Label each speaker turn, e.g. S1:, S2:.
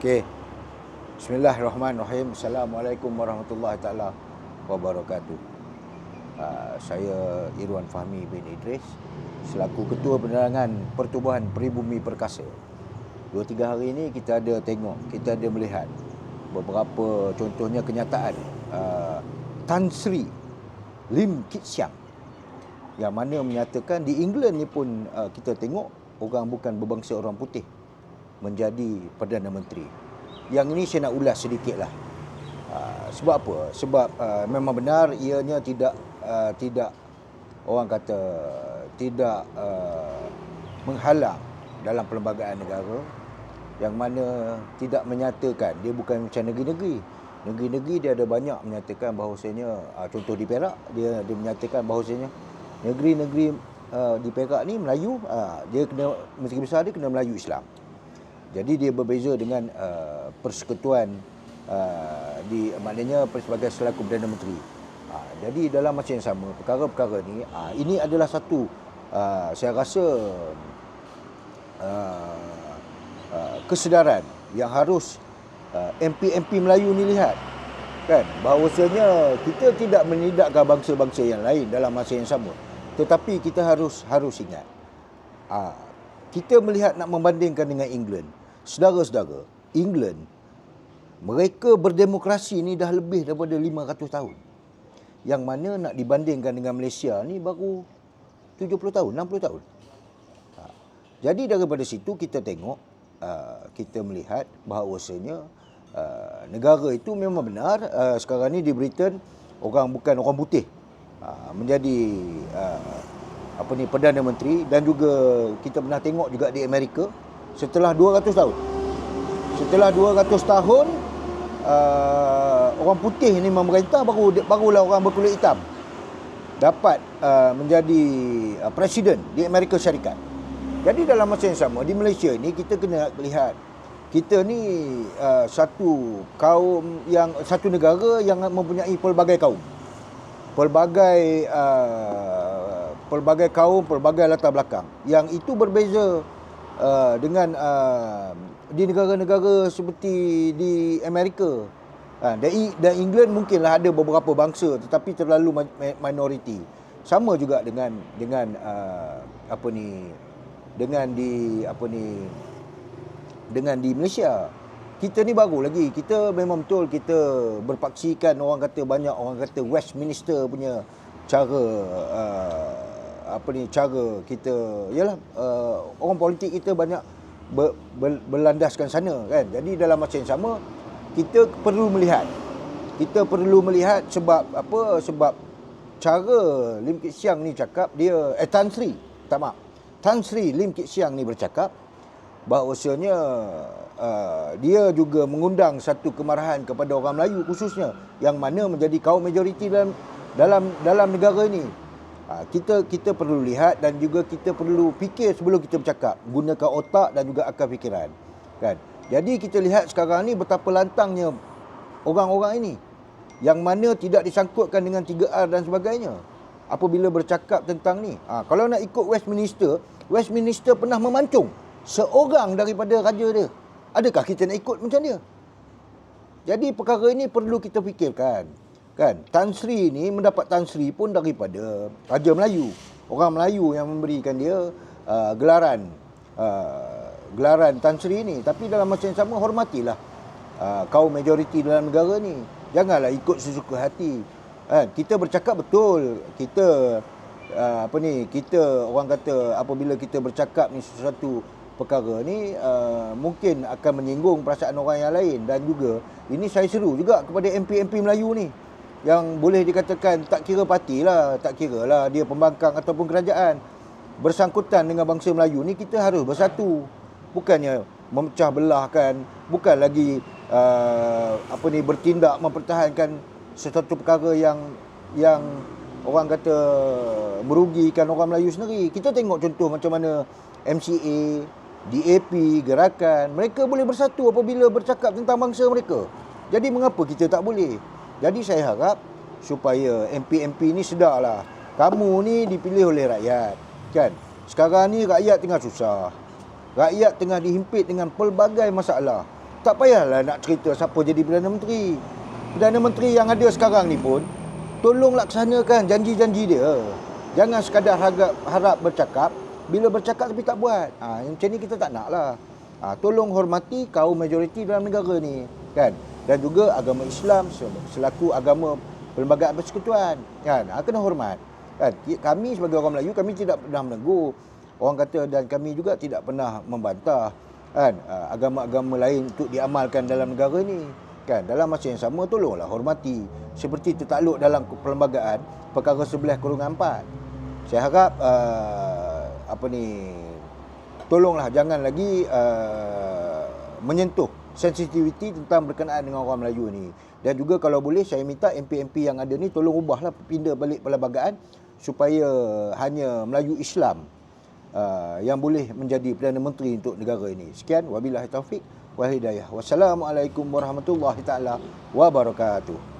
S1: Okey. Bismillahirrahmanirrahim. Assalamualaikum warahmatullahi taala wabarakatuh. Saya Irwan Fahmi bin Idris selaku Ketua Penerangan Pertubuhan Peribumi Perkasa. 2-3 hari ini kita ada melihat beberapa contohnya kenyataan Tan Sri Lim Kit Siang yang mana menyatakan di England ni pun kita tengok orang bukan berbangsa orang putih menjadi Perdana Menteri. Yang ini saya nak ulas sedikit lah. Sebab apa? Sebab memang benar ianya tidak orang kata tidak menghalang dalam perlembagaan negara, yang mana tidak menyatakan dia bukan macam negeri-negeri. Negeri-negeri dia ada banyak menyatakan bahawasanya contoh di Perak dia menyatakan bahawasanya negeri-negeri di Perak ni Melayu, dia kena menteri besar dia kena Melayu Islam. Jadi dia berbeza dengan persekutuan maknanya sebagai selaku Perdana Menteri. Jadi dalam masa yang sama perkara-perkara ni ini adalah satu saya rasa kesedaran yang harus MP-MP Melayu ni lihat, kan, bahawasanya kita tidak menidakkan bangsa-bangsa yang lain dalam masa yang sama, tetapi kita harus ingat kita melihat nak membandingkan dengan England. Saudara-saudara, England mereka berdemokrasi ni dah lebih daripada 500 tahun. Yang mana nak dibandingkan dengan Malaysia ni baru 70 tahun, 60 tahun. Jadi daripada situ kita tengok, kita melihat bahawasanya negara itu memang benar sekarang ni di Britain bukan orang putih menjadi Perdana Menteri, dan juga kita pernah tengok juga di Amerika setelah 200 tahun. Setelah 200 tahun orang putih ni memerintah, barulah orang berkulit hitam dapat menjadi presiden di Amerika Syarikat. Jadi dalam masa yang sama di Malaysia ni kita kena lihat, kita ni satu negara yang mempunyai pelbagai kaum. Pelbagai kaum, pelbagai latar belakang. Yang itu berbeza dengan di negara-negara seperti di Amerika. Dan England mungkinlah ada beberapa bangsa tetapi terlalu minoriti. Sama juga dengan di Malaysia. Kita ni baru lagi. Kita memang betul kita berpaksikan, banyak orang kata Westminster punya cara cara kita ialah orang politik kita banyak berlandaskan sana, kan. Jadi dalam masa yang sama kita perlu melihat sebab cara Lim Kit Siang ni cakap, Tan Sri Lim Kit Siang ni bercakap bahawasanya dia juga mengundang satu kemarahan kepada orang Melayu khususnya yang mana menjadi kaum majoriti dalam negara ini. Kita perlu lihat dan juga kita perlu fikir sebelum kita bercakap, gunakan otak dan juga akal fikiran, kan. Jadi kita lihat sekarang ni betapa lantangnya orang-orang ini yang mana tidak disangkutkan dengan 3R dan sebagainya apabila bercakap tentang ni. Kalau nak ikut Westminster pernah memancung seorang daripada raja dia. Adakah kita nak ikut macam dia? Jadi perkara ini perlu kita fikirkan, kan. Tan Sri ni mendapat Tan Sri pun daripada Raja Melayu. Orang Melayu yang memberikan dia gelaran Tan Sri ni. Tapi dalam masa yang sama hormatilah kaum majoriti dalam negara ni. Janganlah ikut sesuka hati. Kita bercakap betul. Kita orang kata apabila kita bercakap ni sesuatu perkara ni mungkin akan menyinggung perasaan orang yang lain, dan juga ini saya seru juga kepada MP-MP Melayu ni yang boleh dikatakan tak kira parti lah, tak kira lah dia pembangkang ataupun kerajaan, bersangkutan dengan bangsa Melayu ni kita harus bersatu, bukannya memecah belahkan, bukan lagi bertindak mempertahankan sesuatu perkara yang orang kata merugikan orang Melayu sendiri. Kita tengok contoh macam mana MCA, DAP, Gerakan, mereka boleh bersatu apabila bercakap tentang bangsa mereka. Jadi mengapa kita tak boleh? Jadi saya harap supaya MP-MP ni sedarlah, kamu ni dipilih oleh rakyat, kan. Sekarang ni rakyat tengah susah. Rakyat tengah dihimpit dengan pelbagai masalah. tak payahlah nak cerita siapa jadi Perdana Menteri. Perdana Menteri yang ada sekarang ni pun, tolong laksanakan janji-janji dia. Jangan sekadar harap bercakap, bila bercakap tapi tak buat. Macam ni kita tak nak lah. Tolong hormati kaum majoriti dalam negara ni, kan? Dan juga agama Islam selaku agama Perlembagaan Persekutuan, kan? Kena hormat. Kan? Kami sebagai orang Melayu, kami tidak pernah menegur. Orang kata, dan kami juga tidak pernah membantah, kan, agama-agama lain untuk diamalkan dalam negara ni, kan. Dalam masa yang sama, tolonglah hormati seperti tertakluk dalam perlembagaan perkara 11/4. Saya harap tolonglah jangan lagi menyentuh sensitiviti tentang berkenaan dengan orang Melayu ni. Dan juga kalau boleh saya minta MP-MP yang ada ni tolong ubahlah pindah balik perlembagaan supaya hanya Melayu Islam yang boleh menjadi Perdana Menteri untuk negara ini. Sekian, wabillahi taufik wal hidayah. Wassalamualaikum warahmatullahi taala wabarakatuh.